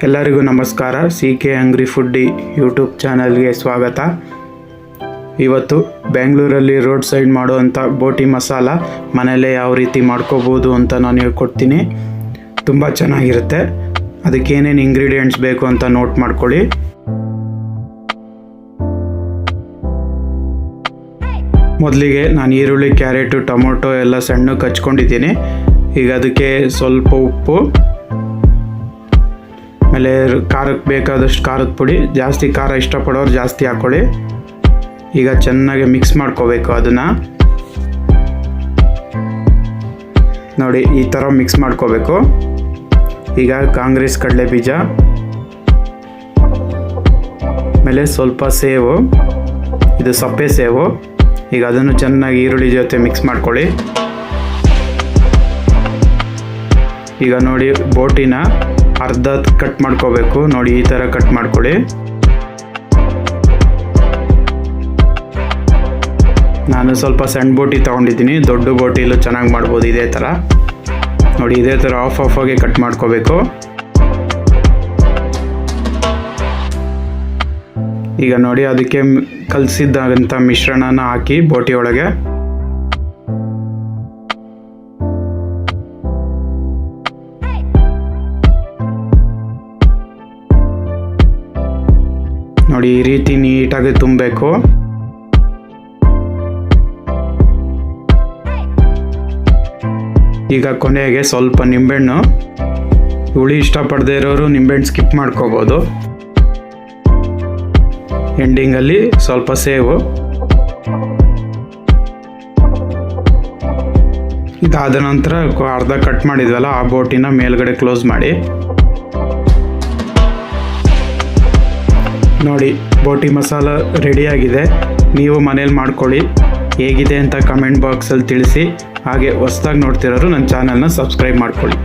ಎಲ್ಲರಿಗೂ ನಮಸ್ಕಾರ. CK ಅಂಗ್ರಿ foodie YouTube ಚಾನಲ್ಗೆ ಸ್ವಾಗತ. ಇವತ್ತು ಬೆಂಗಳೂರಲ್ಲಿ ರೋಡ್ ಸೈಡ್ ಮಾಡುವಂಥ ಬೋಟಿ ಮಸಾಲ ಮನೆಯಲ್ಲೇ ಯಾವ ರೀತಿ ಮಾಡ್ಕೋಬೋದು ಅಂತ ನಾನು ಹೇಳ್ಕೊಡ್ತೀನಿ. ತುಂಬ ಚೆನ್ನಾಗಿರುತ್ತೆ. ಅದಕ್ಕೆ ಏನೇನು ಇಂಗ್ರೀಡಿಯೆಂಟ್ಸ್ ಬೇಕು ಅಂತ ನೋಟ್ ಮಾಡ್ಕೊಳ್ಳಿ. ಮೊದಲಿಗೆ ನಾನು ಈರುಳ್ಳಿ, ಕ್ಯಾರೆಟು, ಟೊಮೊಟೊ ಎಲ್ಲ ಸಣ್ಣಕ್ಕೆ ಹಚ್ಕೊಂಡಿದ್ದೀನಿ. ಈಗ ಅದಕ್ಕೆ ಸ್ವಲ್ಪ ಉಪ್ಪು, ಆಮೇಲೆ ಖಾರಕ್ಕೆ ಬೇಕಾದಷ್ಟು ಖಾರದ ಪುಡಿ. ಜಾಸ್ತಿ ಖಾರ ಇಷ್ಟಪಡೋರು ಜಾಸ್ತಿ ಹಾಕ್ಕೊಳ್ಳಿ. ಈಗ ಚೆನ್ನಾಗಿ ಮಿಕ್ಸ್ ಮಾಡ್ಕೋಬೇಕು ಅದನ್ನು. ನೋಡಿ, ಈ ಥರ ಮಿಕ್ಸ್ ಮಾಡ್ಕೋಬೇಕು. ಈಗ ಕಾಂಗ್ರೆಸ್ ಕಡಲೆ ಬೀಜ, ಆಮೇಲೆ ಸ್ವಲ್ಪ ಸೇವು, ಇದು ಸಪ್ಪೆ ಸೇವು. ಈಗ ಅದನ್ನು ಚೆನ್ನಾಗಿ ಈರುಳ್ಳಿ ಜೊತೆ ಮಿಕ್ಸ್ ಮಾಡ್ಕೊಳ್ಳಿ. ಈಗ ನೋಡಿ, ಬೋಟಿನ ಅರ್ಧ ಕಟ್ ಮಾಡ್ಕೋಬೇಕು. ನೋಡಿ, ಈ ಥರ ಕಟ್ ಮಾಡ್ಕೊಳ್ಳಿ. ನಾನು ಸ್ವಲ್ಪ ಸಣ್ಣ ಬೋಟಿ ತೊಗೊಂಡಿದ್ದೀನಿ. ದೊಡ್ಡ ಬೋಟಿಲೂ ಚೆನ್ನಾಗಿ ಮಾಡ್ಬೋದು ಇದೇ ಥರ. ನೋಡಿ, ಇದೇ ಥರ ಆಫ್ ಆಗಿ ಕಟ್ ಮಾಡ್ಕೋಬೇಕು. ಈಗ ನೋಡಿ, ಅದಕ್ಕೆ ಕಲಸಿದ್ದಂಥ ಮಿಶ್ರಣನ ಹಾಕಿ ಬೋಟಿ ಒಳಗೆ. ನೋಡಿ, ಈ ರೀತಿ ನೀಟಾಗಿ ತುಂಬಬೇಕು. ಈಗ ಕೊನೆಗೆ ಸ್ವಲ್ಪ ನಿಂಬೆಹಣ್ಣು. ಹುಳಿ ಇಷ್ಟಪಡದೇ ಇರೋರು ನಿಂಬೆಹಣ್ಣು ಸ್ಕಿಪ್ ಮಾಡ್ಕೋಬೋದು. ಎಂಡಿಂಗಲ್ಲಿ ಸ್ವಲ್ಪ ಸೇವು. ಇದಾದ ನಂತರ ಅರ್ಧ ಕಟ್ ಮಾಡಿದ್ವಲ್ಲ ಆ ಬೋಟಿನ ಮೇಲ್ಗಡೆ ಕ್ಲೋಸ್ ಮಾಡಿ. ನೋಡಿ, ಬೋಟಿ ಮಸಾಲ ರೆಡಿಯಾಗಿದೆ. ನೀವು ಮನೇಲಿ ಮಾಡ್ಕೊಳ್ಳಿ. ಹೇಗಿದೆ ಅಂತ ಕಮೆಂಟ್ ಬಾಕ್ಸಲ್ಲಿ ತಿಳಿಸಿ. ಹಾಗೆ ಹೊಸದಾಗಿ ನೋಡ್ತಿರೋರು ನನ್ನ ಚಾನಲ್ನ ಸಬ್ಸ್ಕ್ರೈಬ್ ಮಾಡ್ಕೊಳ್ಳಿ.